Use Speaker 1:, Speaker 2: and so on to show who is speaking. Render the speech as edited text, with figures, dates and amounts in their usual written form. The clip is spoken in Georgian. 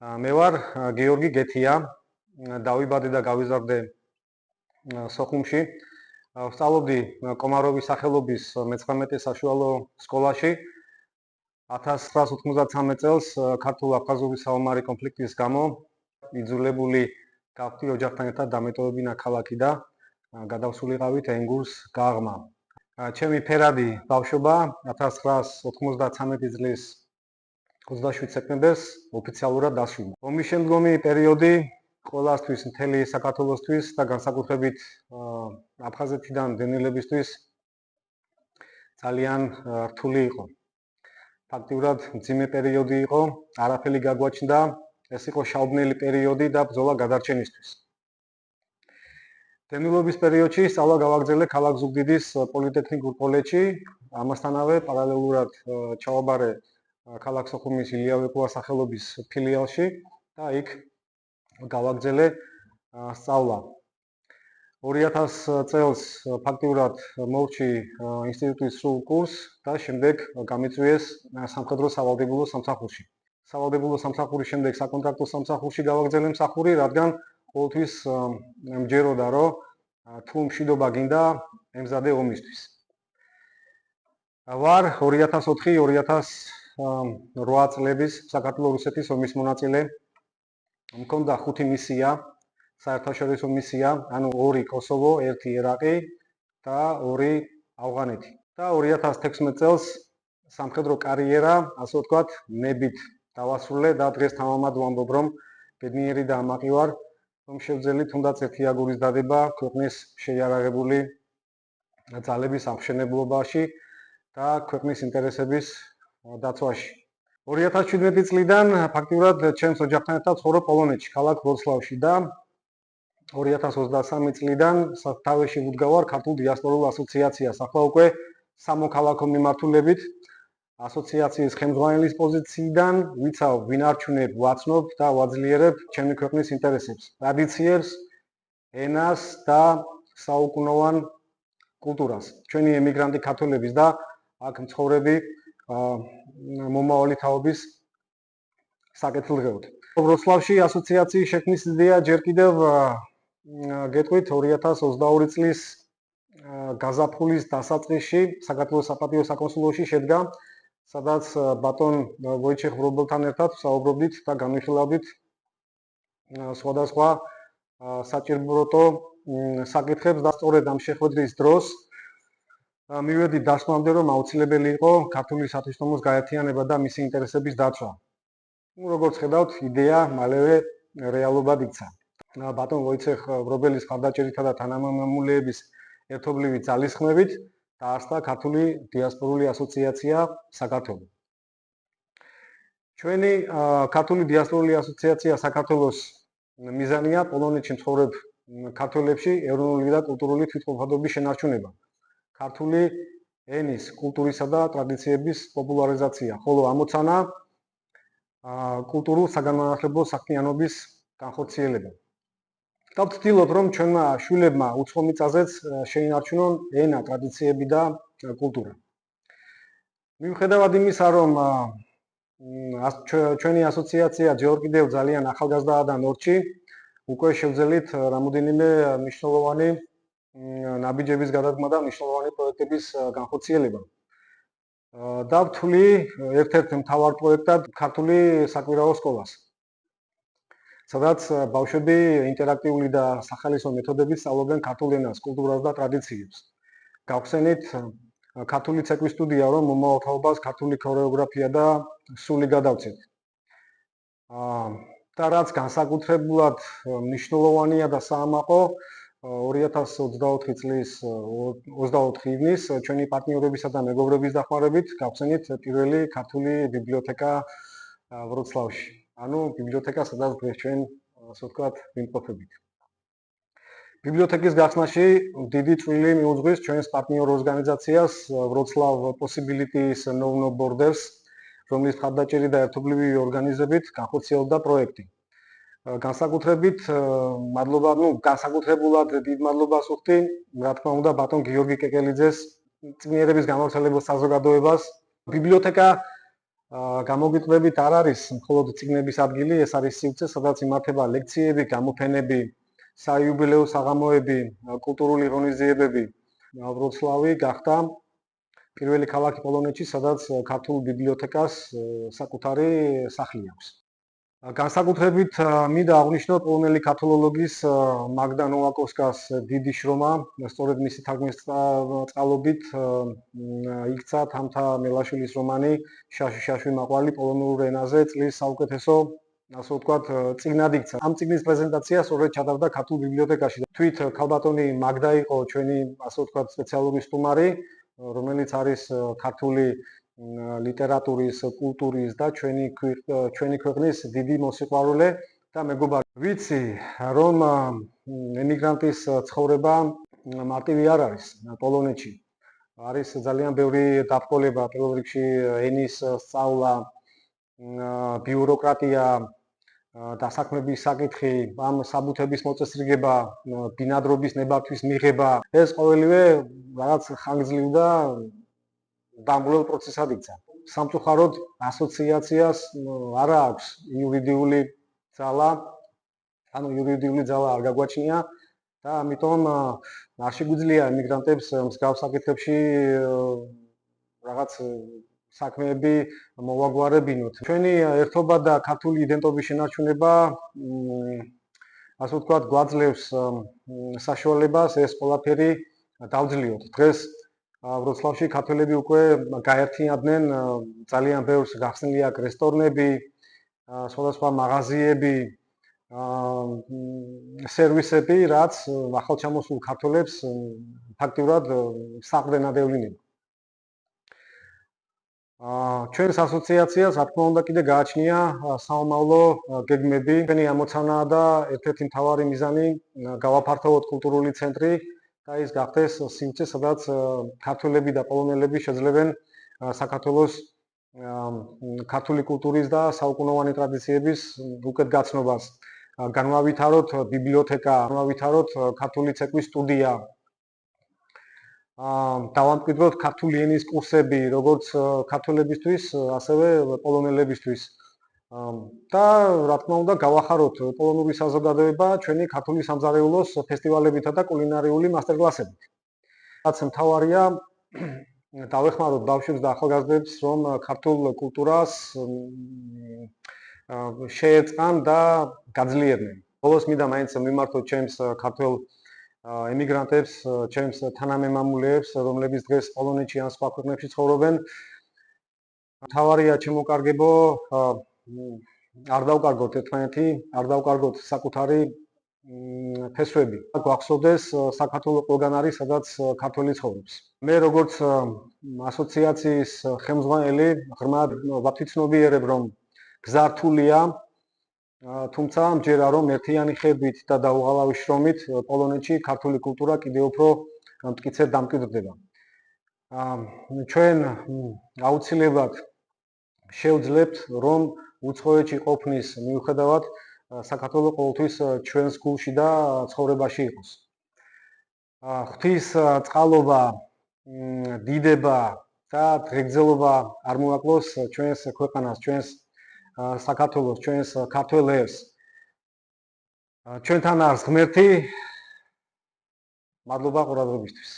Speaker 1: მე ვარ გიორგი გეთია, დავიბადე და გავიზარდე სოხუმში. ვსწავლობდი კომაროვის სახელობის მე-19 საშუალო სკოლაში. 1993 წელს ქართულ-აფხაზური საომარი კონფლიქტის გამო იძულებული გავხდი ოჯახთან ერთად დამეტოვებინა ქალაქი და გადავსულიყავით ენგურს გაღმა. ჩემი ფერადი ბავშვობა 1993 წლის 27 სექტემბერს ოფიციალურად დასრულდა. ომის შემდგომი პერიოდი ყველასთვის, მთელი საქართველოსთვის და განსაკუთრებით აფხაზეთიდან დევნილებისთვის ძალიან რთული იყო. ფაქტიურად მძიმე პერიოდი იყო, არაფერი გაგვაჩნდა, ეს იყო შავბნელი პერიოდი და ბრძოლა გადარჩენისთვის. დევნილობის პერიოდში სწავლა გავაგრძელე ქალაქ ზუგდიდის პოლიტექნიკურ კოლეჯში, ამასთანავე პარალელურად ჩავაბარე ქალაქ სოხუმის ილია ვეფუას სახელობის ფილიალში და იქ გავაგრძელე სწავლა. 2000 წელს ფაქტიურად მოვრჩი ინსტიტუტის სრულ კურსს და შემდეგ გამიწვიეს სამხედრო სავალდებულო სამსახურში. სავალდებულო სამსახურის შემდეგ საკონტრაქტო სამსახურში გავაგრძელე მსახური, რადგან ყოველთვის მჯეროდა, რომ თუ მშვიდობა გინდა, ემზადე ომისთვის. ვარ 2004-2008 წლების საქართველოს-რუსეთის ომის მონაწილე. მქონდა 5 მისია, საერთაშორისო მისია, ანუ 2 კოსოვო, 1 ერაყი და 2 ავღანეთი. და 2016 წელს სამხედრო კარიერა, ასე ვთქვათ, ნებით დავასრულე და დღეს თამამად ვამბობ, რომ ბედნიერი და ამაყი ვარ, რომ შევძელი თუნდაც ერთი აგურის დადება ქვეყნის შეიარაღებული ძალების აღმშენებლობაში და ქვეყნის ინტერესების დაცვაში. 2017 წლიდან ფაქტიურად ჩემს ოჯახთან ერთად ცხოვრობ პოლონეთში, ქალაქ ვროცლავში და 2023 წლიდან სათავეში ვუდგავარ ქართულ დიასპორულ ასოციაციას. ახლა უკვე სამოქალაქო მიმართულებით ასოციაციის ხელმძღვანელის პოზიციიდან ვიცავ, ვინ არჩუნებ, ვაცნობ და ვაძლიერებ ჩემი ქვეყნის ინტერესებს, ტრადიციებს, ენას და საუკუნოვან კულტურას. ჩვენი ემიგრანტი ქართველების და აქ მცხოვრები მომავალი თაობის საკეთილდღეოდ. ვროცლავში ასოციაციის შექმნის იდეა ჯერ კიდევ გეტყვით 2022 წლის გაზაფხულის დასაწყისში საქართველოს საპატიო საკონსულოში შედგა, სადაც ბატონ ვოიჩეხ ვრობელთან ერთად ვსაუბრობდით და განვიხილავდით სხვადასხვა საჭიროებო საკითხებს და სწორედ ამ შეხვედრის დროს მივედით დასკვნამდე, რომ აუცილებელი იყო ქართული სათვისტომოს გაერთიანება და მისი ინტერესების დაცვა. როგორც ხედავთ, იდეა მალევე რეალობად იქცა. ბატონ ვოიჩეხ ვრობელის მხარდაჭერითა და თანამემამულეების ერთობლივი ძალისხმევით დაარსდა ქართული დიასპორული ასოციაცია საქართველოს. ჩვენი ქართული დიასპორული ასოციაცია საქართველოს მიზანია პოლონეთში მცხოვრებ ქართველებში ეროვნული და კულტურული თვითმყოფადობის შენარჩუნება. ქართული ენის, კულტურისა და ტრადიციების პოპულარიზაცია, ხოლო ამოცანა კულტურულ საგანმანათლებლო საქმიანობის განხორციელება. და ვცდილობ, რომ ჩვენმა შვილებმა უცხო მიწაზეც შეინარჩუნონ ენა, ტრადიციები და კულტურა. მიუხედავად იმისა, რომ ჩვენი ასოციაცია ჯერ კიდევ ძალიან ახალგაზრდაა და ნორჩი, უკვე შევძელით რამოდენიმე მნიშვნელოვანი ნაბიჯების გადადგმა და მნიშვნელოვანი პროექტების განხორციელება. და ვთვლი ერთ-ერთ მთავარ პროექტად ქართული საკვირაო სკოლას, სადაც ბავშვები ინტერაქტიული და სახალისო მეთოდებით სწავლობენ ქართულ ენას, კულტურას და ტრადიციებს. გავხსენით ქართული ცეკვის სტუდია, რომ მომავალ თაობას ქართული ქორეოგრაფია და სული გადავცეთ. და რაც განსაკუთრებულად მნიშვნელოვანია და საამაყო, 2024 წლის 24 ივნის ჩვენი პარტნიორებისა და მეგობრების დახმარებით გავხსენით პირველი ქართული ბიბლიოთეკა ვროცლავში. ანუ ბიბლიოთეკა, სადაც დღეს ჩვენ, ასე ვთქვათ, ვიმყოფებით. ბიბლიოთეკის გახსნაში დიდი წვლილი მიუძღვის ჩვენს პარტნიორ ორგანიზაციას Wroclaw Possibilities No Borders, რომლის მხარდაჭერით და ერთობლივი ორგანიზებით განხორციელდა პროექტი. განსაკუთრებულად დიდ მადლობას ვუხდი, რა თქმა უნდა, ბატონ გიორგი კეკელიძეს, წინიერების გამავრცელებელ საზოგადოებას. ბიბლიოთეკა გამოგიტყდებით არ არის მხოლოდ წიგნების ადგილი, ეს არის სივრცე, სადაც იმართება ლექციები, გამოფენები, საიუბილეო საღამოები, კულტურული ღონისძიებები. ვროცლავი გახდა პირველი ქალაქი პოლონეთში, სადაც ქართულ ბიბლიოთეკას საკუთარი სახლი აქვს. განსაკუთრებით მინდა აღვნიშნო პოლონელი ქართულოლოგის მაგდა ნოვაკოვსკას დიდი შრომა, სწორედ მისი თარგმნის წყალობით იქცა თამთა მელაშვილის რომანი შაშვი მაყვალი პოლონურ ენაზე წლის საუკეთესო, ასე ვთქვათ, წიგნად იქცა. ამ წიგნის პრეზენტაცია სწორედ ჩატარდა ქართულ ბიბლიოთეკაში. თვით ქალბატონი მაგდა იყო ჩვენი, ასე ვთქვათ, სპეციალური სტუმარი, რომელიც არის ქართული ლიტერატურის, კულტურის და ჩვენი ქვეყნის დიდი მოსიყვარულე და მეგობარი. ვიცი, რომ ემიგრანტის ცხოვრება მარტივი არ არის პოლონეთში. არის ძალიან ბევრი დაბრკოლება, პირველ რიგში ენის სწავლა, ბიუროკრატია, დასაქმების საკითხი, ამ საბუთების მოწესრიგება, ბინადრობის ნებართვის მიღება. ეს ყოველივე რაღაც ხანგრძლივ და დამრევლ პროცესად იქცა. სამწუხაროდ ასოციაციას არ აქვს იურიდიული ძალა, იურიდიული ძალა არ გაგვაჩნია და ამიტომ არ შეგვიძლია ემიგრანტებს მსგავს საკითხებში რაღაც საქმეები მოვაგვარებინოთ. ჩვენი ერთობა და ქართული იდენტობის შენარჩუნება, ასე ვთქვათ, გვაძლევს საშუალებას ეს ყველაფერი დავძლიოთ. დღეს ვროცლავში ქართველები უკვე გაერთიანდნენ ძალიან ბევრს, გახსნილი აქვს რესტორნები, სხვადასხვა მაღაზიები, სერვისები, რაც ახალჩამოსულ ქართველებს ფაქტიურად საყრდენ ადევლინება. ჩვენს ასოციაციას, რა თქმა უნდა, კიდე გააჩნია საომავლო გეგმები. ჩვენი ამოცანაა და ერთ-ერთი მთავარი მიზანი გავაფართოვოთ კულტურული ცენტრი და ის გახდეს სივრცე, სადაც ქართველები და პოლონელები შეძლებენ საქართველოს ქართული კულტურის და საუკუნოვანი ტრადიციების უკეთგაცნობას. განვავითაროთ ბიბლიოთეკა, განვავითაროთ ქართული ცეკვის სტუდია. დავამკვიდროთ ქართული ენის კურსები, როგორც ქართველებისთვის, ასევე პოლონელებისთვის. და რა თქმა უნდა, გავახაროთ პოლონური საზოგადოება ჩვენი ქართული სამზარეულოს ფესტივალებითა და კულინარიული მასტერკლასებით. რაც მთავარია, დავეხმაროთ ბავშვებს და ახალგაზრდებს, რომ ქართულ კულტურას შეეწყან და გაძლიერდნენ. ბოლოს მინდა მაინც მიმართოთ ჩემს ქართულ ემიგრანტებს, ჩემს თანამემამულეებს, რომლებიც დღეს პოლონეთში ან სხვა ქვეყნებში ცხოვრობენ. მთავარია ჩემოკარგებო, არ დავკარგოთ ერთმანეთი, არ დავკარგოთ საკუთარი ფესვები. გვახსოვდეს საქართველოს ყველგან არის, სადაც ქართველი ცხოვრობს. მე როგორც ასოციაციის ხელმძღვანელი ღრმად ვათვითცნობიერებ, რომ გზა რთულია, თუმცა მჯერა რომ ერთიანი ხედვით და დაუღალავი შრომით პოლონეთში ქართული კულტურა კიდევ უფრო მტკიცედ დამკვიდრდება. ჩვენ აუცილებლად შევძლებთ, რომ უცხოეთში ყოფნის მიუხედავად საქართველო ყოველთვის ჩვენს გულში და ცხოვრებაში იყოს. ღვთის წყალობა, დიდება და დღეგრძელობა არ მოაკლოს ჩვენს ქვეყანას, ჩვენს საქართველოს, ჩვენს ქართველ ერს. ჩვენთან არის ღმერთი. მადლობა ყურადღებისთვის.